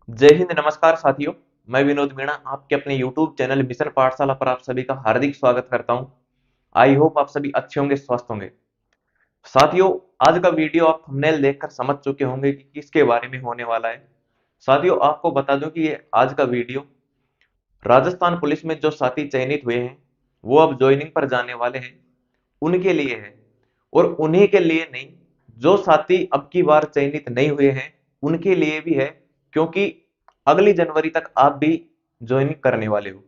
जय हिंद। नमस्कार साथियों, मैं विनोद मीणा आपके अपने YouTube चैनल मिशन पाठशाला पर आप सभी का हार्दिक स्वागत करता हूं। आई होप आप सभी अच्छे होंगे, स्वस्थ होंगे। साथियों, आज का वीडियो आप थंबनेल देखकर समझ चुके होंगे कि किसके बारे में होने वाला है। साथियों, आपको बता दूं कि ये आज का वीडियो राजस्थान पुलिस में जो साथी चयनित हुए हैं, वो अब ज्वाइनिंग पर जाने वाले हैं, उनके लिए है। और उन्हीं के लिए नहीं, जो साथी अब की बार चयनित नहीं हुए हैं, उनके लिए भी है। क्योंकि अगली जनवरी तक आप भी ज्वाइनिंग करने वाले हो,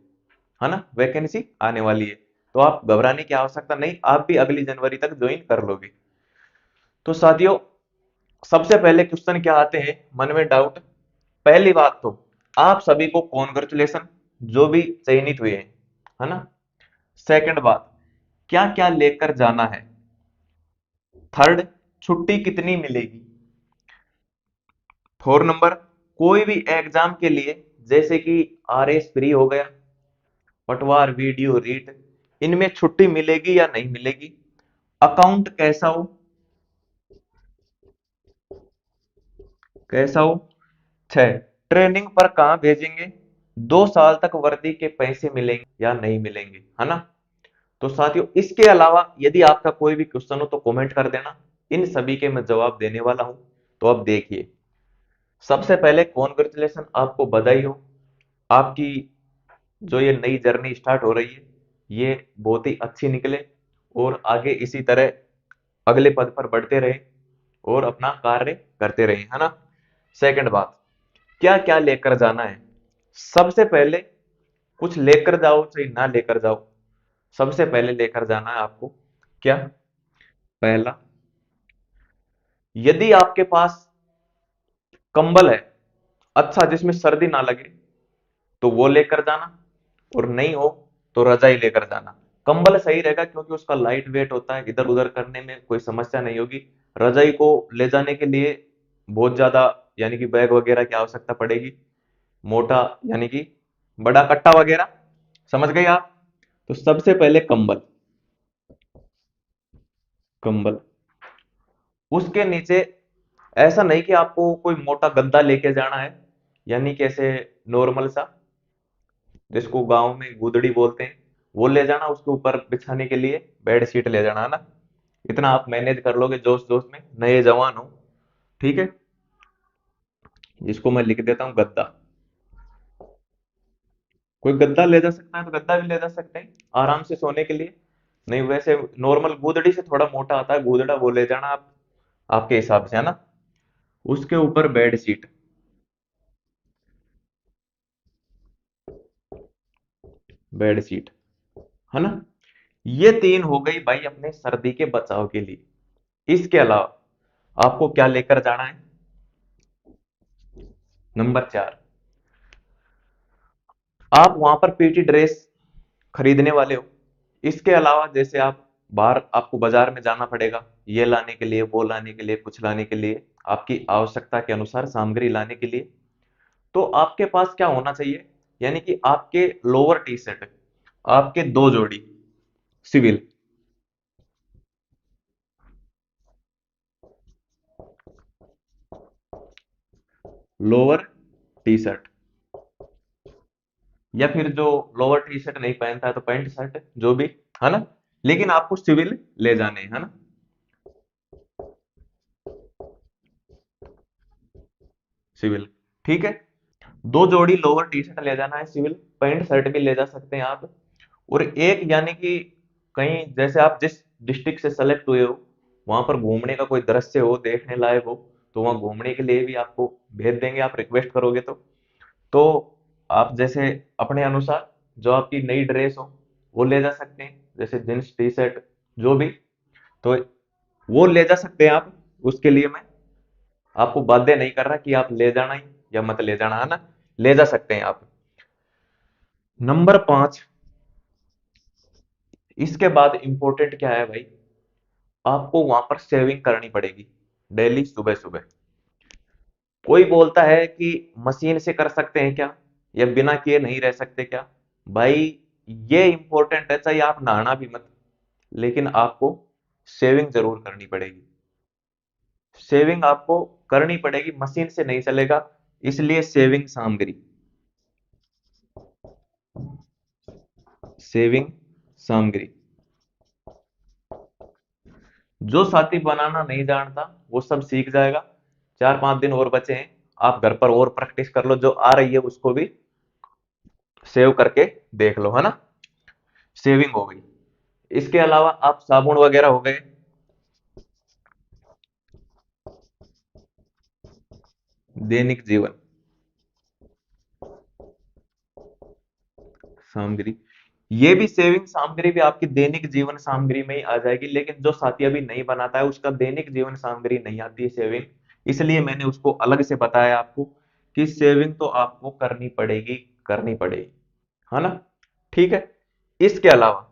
है ना, वैकेंसी आने वाली है। तो आप घबराने की आवश्यकता नहीं, आप भी अगली जनवरी तक ज्वाइन कर लोगे। तो साथियों, सबसे पहले क्वेश्चन क्या आते हैं मन में डाउट। पहली बात तो आप सभी को कॉन्ग्रेचुलेशन, जो भी चयनित हुए हैं, है ना। सेकंड बात, क्या क्या लेकर जाना है। थर्ड, छुट्टी कितनी मिलेगी। फोर नंबर, कोई भी एग्जाम के लिए जैसे कि आरएस फ्री हो गया, पटवार, वीडियो रीट, इनमें छुट्टी मिलेगी या नहीं मिलेगी। अकाउंट कैसा हो, कैसा हो। छह, ट्रेनिंग पर कहां भेजेंगे। 2 साल तक वर्दी के पैसे मिलेंगे या नहीं मिलेंगे, है ना। तो साथियों, इसके अलावा यदि आपका कोई भी क्वेश्चन हो तो कमेंट कर देना, इन सभी के मैं जवाब देने वाला हूं। तो अब देखिए, सबसे पहले कॉन्ग्रेचुलेशन, आपको बधाई हो। आपकी जो ये नई जर्नी स्टार्ट हो रही है, ये बहुत ही अच्छी निकले और आगे इसी तरह अगले पद पर बढ़ते रहे और अपना कार्य करते रहे, है ना। सेकंड बात, क्या क्या लेकर जाना है। सबसे पहले कुछ लेकर जाओ चाहे ना लेकर जाओ, सबसे पहले लेकर जाना है आपको क्या। पहला, यदि आपके पास कंबल है अच्छा जिसमें सर्दी ना लगे, तो वो लेकर जाना। और नहीं हो तो रजाई लेकर जाना। कंबल सही रहेगा क्योंकि उसका लाइट वेट होता है, इधर उधर करने में कोई समस्या नहीं होगी। रजाई को ले जाने के लिए बहुत ज्यादा यानी कि बैग वगैरह की आवश्यकता पड़ेगी, मोटा यानी कि बड़ा कट्टा वगैरह, समझ गए आप। तो सबसे पहले कंबल, कंबल। उसके नीचे ऐसा नहीं कि आपको कोई मोटा गद्दा लेके जाना है, यानी कैसे नॉर्मल सा, जिसको गांव में गुदड़ी बोलते हैं, वो ले जाना। उसके ऊपर बिछाने के लिए बेड शीट ले जाना, है ना। इतना आप मैनेज कर लोगे जोश जोश में, नए जवान हो, ठीक है। जिसको मैं लिख देता हूँ गद्दा। कोई गद्दा ले जा सकता है तो गद्दा भी ले जा सकते हैं आराम से सोने के लिए। नहीं, वैसे नॉर्मल गुदड़ी से थोड़ा मोटा आता है गुदड़ा, वो ले जाना आप, आपके हिसाब से, है ना। उसके ऊपर बेड शीट, बेड शीट, है ना। ये तीन हो गई भाई अपने सर्दी के बचाव के लिए। इसके अलावा आपको क्या लेकर जाना है। नंबर 4, आप वहां पर पीटी ड्रेस खरीदने वाले हो। इसके अलावा जैसे आप बाहर, आपको बाजार में जाना पड़ेगा ये लाने के लिए, वो लाने के लिए, कुछ लाने के लिए, आपकी आवश्यकता के अनुसार सामग्री लाने के लिए। तो आपके पास क्या होना चाहिए, यानी कि आपके लोअर टी शर्ट, आपके 2 जोड़ी सिविल, लोअर टी शर्ट, या फिर जो लोअर टी शर्ट नहीं पहनता है तो पैंट शर्ट, जो भी, है ना। लेकिन आपको सिविल ले जाने हैं, है ना, सिविल, ठीक है। 2 जोड़ी लोअर टी शर्ट ले जाना है सिविल, पैंट शर्ट भी ले जा सकते हैं आप। और एक यानी कि कहीं जैसे आप जिस डिस्ट्रिक्ट से सेलेक्ट हुए हो, वहां पर घूमने का कोई दृश्य हो, देखने लायक हो, तो वहां घूमने के लिए भी आपको भेज देंगे, आप रिक्वेस्ट करोगे तो आप जैसे अपने अनुसार जो आपकी नई ड्रेस हो वो ले जा सकते हैं, जैसे जींस टी शर्ट, जो भी। तो वो ले जा सकते हैं आप। उसके लिए मैं आपको बाध्य नहीं कर रहा कि आप ले जाना ही या मत ले जाना, है ना। ले जा सकते हैं आप। नंबर 5, इसके बाद इंपॉर्टेंट क्या है भाई, आपको वहां पर सेविंग करनी पड़ेगी डेली सुबह सुबह। कोई बोलता है कि मशीन से कर सकते हैं क्या, या बिना किए नहीं रह सकते क्या। भाई, ये इंपॉर्टेंट है, चाहे आप नहाना भी मत, लेकिन आपको सेविंग जरूर करनी पड़ेगी। सेविंग आपको करनी पड़ेगी, मशीन से नहीं चलेगा। इसलिए सेविंग सामग्री, सेविंग सामग्री। जो साथी बनाना नहीं जानता वो सब सीख जाएगा। 4-5 दिन और बचे हैं, आप घर पर और प्रैक्टिस कर लो, जो आ रही है उसको भी सेव करके देख लो, है ना। सेविंग हो गई। इसके अलावा आप साबुन वगैरह हो गए, दैनिक जीवन सामग्री, ये भी सेविंग सामग्री भी आपकी दैनिक जीवन सामग्री में ही आ जाएगी। लेकिन जो साथी अभी नहीं बनाता है उसका दैनिक जीवन सामग्री नहीं आती है सेविंग, इसलिए मैंने उसको अलग से बताया आपको कि सेविंग तो आपको करनी पड़ेगी, करनी पड़ेगी, है ना। ठीक है। इसके अलावा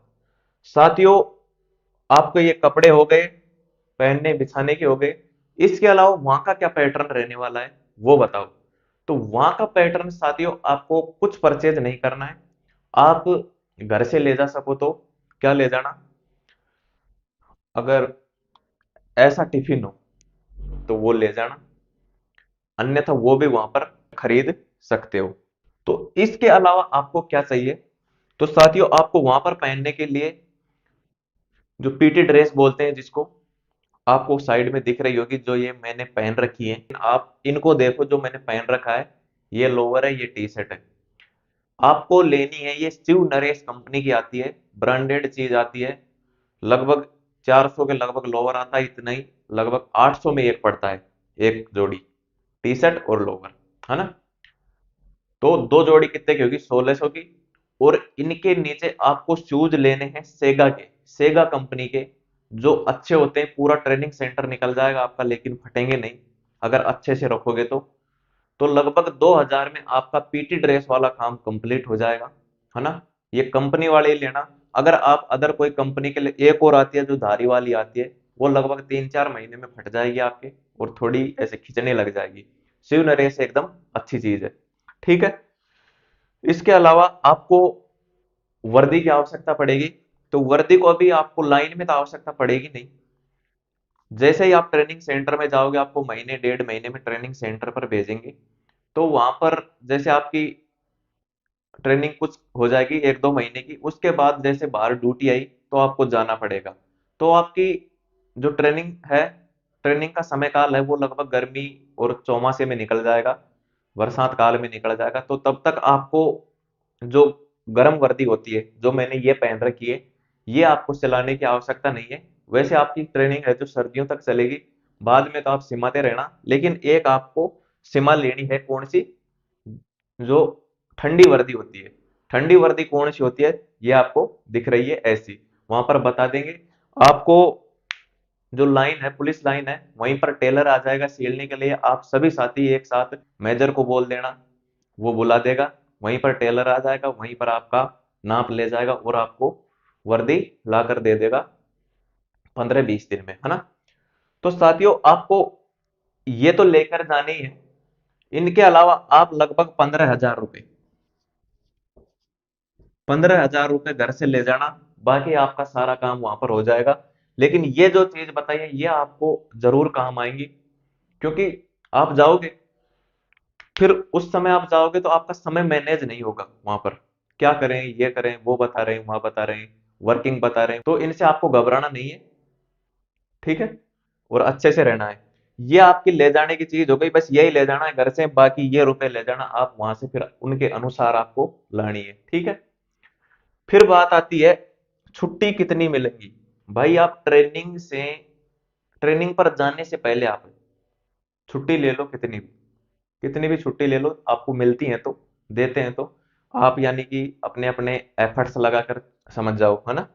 साथियों, आपके ये कपड़े हो गए, पहनने बिछाने के हो गए। इसके अलावा वहां का क्या पैटर्न रहने वाला है वो बताओ। तो वहां का पैटर्न साथियों, आपको कुछ परचेज नहीं करना है। आप घर से ले जा सको तो क्या ले जाना, अगर ऐसा टिफिन हो तो वो ले जाना, अन्यथा वो भी वहां पर खरीद सकते हो। तो इसके अलावा आपको क्या चाहिए, तो साथियों आपको वहां पर पहनने के लिए जो पीटी ड्रेस बोलते हैं जिसको, आपको साइड में दिख रही होगी, जो ये मैंने पहन रखी है, आप इनको देखो जो मैंने पहन रखा है। ये लोअर है, ये टी शर्ट है। आपको लेनी है, ये शिव नरेश कंपनी की आती है, ब्रांडेड चीज आती है। लगभग 400 के लगभग लोअर आता है, इतना ही, लगभग 800 में एक पड़ता है, एक जोड़ी टी शर्ट और लोअर, है ना। तो दो जोड़ी कितने की होगी, 1600 की। और इनके नीचे आपको शूज लेने हैं सेगा के, सेगा कंपनी के, जो अच्छे होते हैं। पूरा ट्रेनिंग सेंटर निकल जाएगा आपका, लेकिन फटेंगे नहीं अगर अच्छे से रखोगे तो लगभग 2000 में आपका पीटी ड्रेस वाला काम कंप्लीट हो जाएगा, है ना। ये कंपनी वाले ही लेना। अगर आप अदर कोई कंपनी के लिए, एक और आती है जो धारी वाली आती है, वो लगभग 3-4 महीने में फट जाएगी आपके, और थोड़ी ऐसे खिंचने लग जाएगी। शिव नरेश एकदम अच्छी चीज है। ठीक है। इसके अलावा आपको वर्दी की आवश्यकता पड़ेगी। तो वर्दी को अभी आपको लाइन में तो आवश्यकता पड़ेगी नहीं। जैसे ही आप ट्रेनिंग सेंटर में जाओगे, आपको महीने 1.5 महीने में ट्रेनिंग सेंटर पर भेजेंगे। तो वहां पर जैसे आपकी ट्रेनिंग कुछ हो जाएगी 1-2 महीने की, उसके बाद जैसे बाहर ड्यूटी आई तो आपको जाना पड़ेगा। तो आपकी जो ट्रेनिंग है, ट्रेनिंग का समय काल है, वो लगभग गर्मी और चौमासे में निकल जाएगा, बरसात काल में निकल जाएगा। तो तब तक आपको जो गर्म वर्दी होती है, जो मैंने ये पहन रखी है, ये आपको सिलाने की आवश्यकता नहीं है। वैसे आपकी ट्रेनिंग है जो सर्दियों तक चलेगी, बाद में तो आप सिमाते रहना। लेकिन एक आपको सिमा लेनी है, कौन सी, जो ठंडी वर्दी होती है। ठंडी वर्दी कौन सी होती है, ये आपको दिख रही है ऐसी, वहां पर बता देंगे आपको। जो लाइन है, पुलिस लाइन है, वहीं पर टेलर आ जाएगा सिलने के लिए। आप सभी साथी एक साथ मेजर को बोल देना, वो बुला देगा। वहीं पर टेलर आ जाएगा, वहीं पर आपका नाप ले जाएगा और आपको वर्दी ला कर दे देगा 15-20 दिन में, है ना। तो साथियों आपको ये तो लेकर जाने ही है। इनके अलावा आप लगभग 15,000 रुपए, 15,000 रुपए घर से ले जाना, बाकी आपका सारा काम वहां पर हो जाएगा। लेकिन ये जो चीज बताई है ये आपको जरूर काम आएंगी, क्योंकि आप जाओगे, फिर उस समय आप जाओगे तो आपका समय मैनेज नहीं होगा वहां पर। क्या करें, ये करें, वो बता रहे हैं, वहां बता रहे हैं, वर्किंग बता रहे हैं, तो इनसे आपको घबराना नहीं है। ठीक है। और अच्छे से रहना है। ये आपकी ले जाने की चीज हो गई, बस यही ले जाना है घर से, बाकी ये रुपए ले जाना आप वहां से, फिर उनके अनुसार आपको लानी है। ठीक है। फिर बात आती है छुट्टी कितनी मिलेगी। भाई आप ट्रेनिंग पर जाने से पहले आप छुट्टी ले लो, कितनी भी छुट्टी ले लो, आपको मिलती है तो, देते हैं तो, आप यानी कि अपने अपने एफर्ट्स लगाकर समझ जाओ, है ना।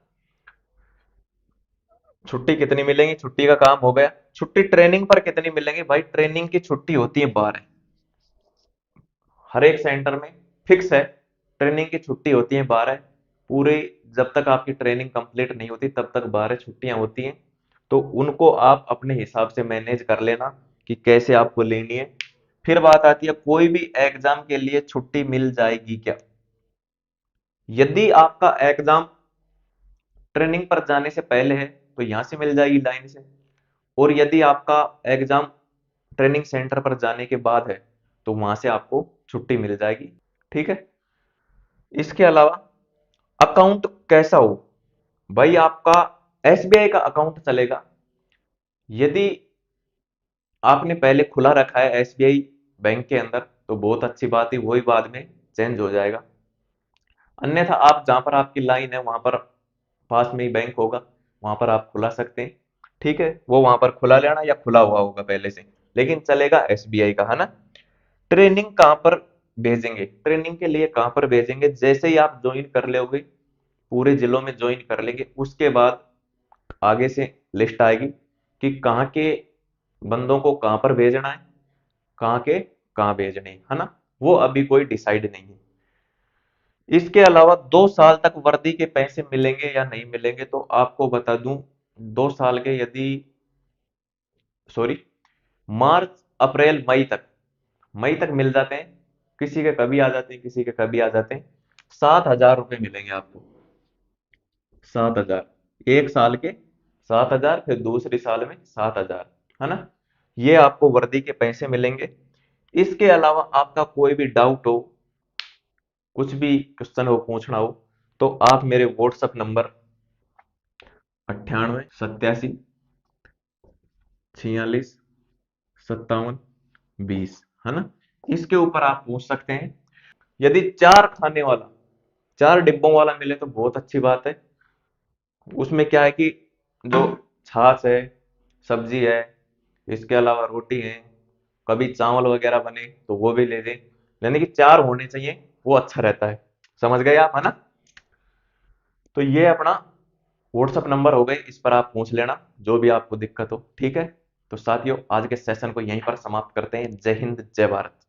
छुट्टी कितनी मिलेंगी, छुट्टी का काम हो गया। छुट्टी ट्रेनिंग पर कितनी मिलेंगी, भाई ट्रेनिंग की छुट्टी होती है 12, हर एक सेंटर में फिक्स है। ट्रेनिंग की छुट्टी होती है 12 पूरे, जब तक आपकी ट्रेनिंग कंप्लीट नहीं होती तब तक 12 छुट्टियां होती हैं। तो उनको आप अपने हिसाब से मैनेज कर लेना कि कैसे आपको लेनी है। फिर बात आती है कोई भी एग्जाम के लिए छुट्टी मिल जाएगी क्या। यदि आपका एग्जाम ट्रेनिंग पर जाने से पहले है तो यहां से मिल जाएगी लाइन से, और यदि आपका एग्जाम ट्रेनिंग सेंटर पर जाने के बाद है तो वहां से आपको छुट्टी मिल जाएगी। ठीक है। इसके अलावा अकाउंट कैसा हो, भाई आपका एसबीआई का अकाउंट चलेगा। यदि आपने पहले खुला रखा है एसबीआई बैंक के अंदर तो बहुत अच्छी बात है, वही बाद में चेंज हो जाएगा। अन्यथा आप जहां पर आपकी लाइन है वहां पर पास में ही बैंक होगा, वहां पर आप खुला सकते हैं। ठीक है, वो वहां पर खुला लेना या खुला हुआ होगा पहले से, लेकिन चलेगा एसबीआई का, है ना। ट्रेनिंग कहाँ पर भेजेंगे, ट्रेनिंग के लिए कहाँ पर भेजेंगे, जैसे ही आप ज्वाइन कर लोगे पूरे जिलों में ज्वाइन कर लेंगे, उसके बाद आगे से लिस्ट आएगी कि कहाँ के बंदों को कहाँ पर भेजना है, कहाँ के कहाँ भेजने हैं, है ना। वो अभी कोई डिसाइड नहीं है। इसके अलावा 2 साल तक वर्दी के पैसे मिलेंगे या नहीं मिलेंगे, तो आपको बता दूं 2 साल के यदि सॉरी मार्च अप्रैल मई तक मिल जाते हैं। किसी के कभी आ जाते हैं, किसी के कभी आ जाते हैं। 7,000 रुपये मिलेंगे आपको। 7,000 एक साल के, 7,000 फिर दूसरी साल में 7,000, है ना। ये आपको वर्दी के पैसे मिलेंगे। इसके अलावा आपका कोई भी डाउट हो, कुछ भी क्वेश्चन हो, पूछना हो, तो आप मेरे व्हाट्सएप नंबर 98 46 57 20, है ना, इसके ऊपर आप पूछ सकते हैं। यदि 4 डिब्बों वाला मिले तो बहुत अच्छी बात है। उसमें क्या है कि जो छाछ है, सब्जी है, इसके अलावा रोटी है, कभी चावल वगैरह बने तो वो भी ले दें। यानी कि 4 होने चाहिए, वो अच्छा रहता है। समझ गए आप, है ना। तो ये अपना व्हाट्सअप नंबर हो गए, इस पर आप पूछ लेना जो भी आपको दिक्कत हो। ठीक है। तो साथियों आज के सेशन को यहीं पर समाप्त करते हैं। जय हिंद, जय भारत।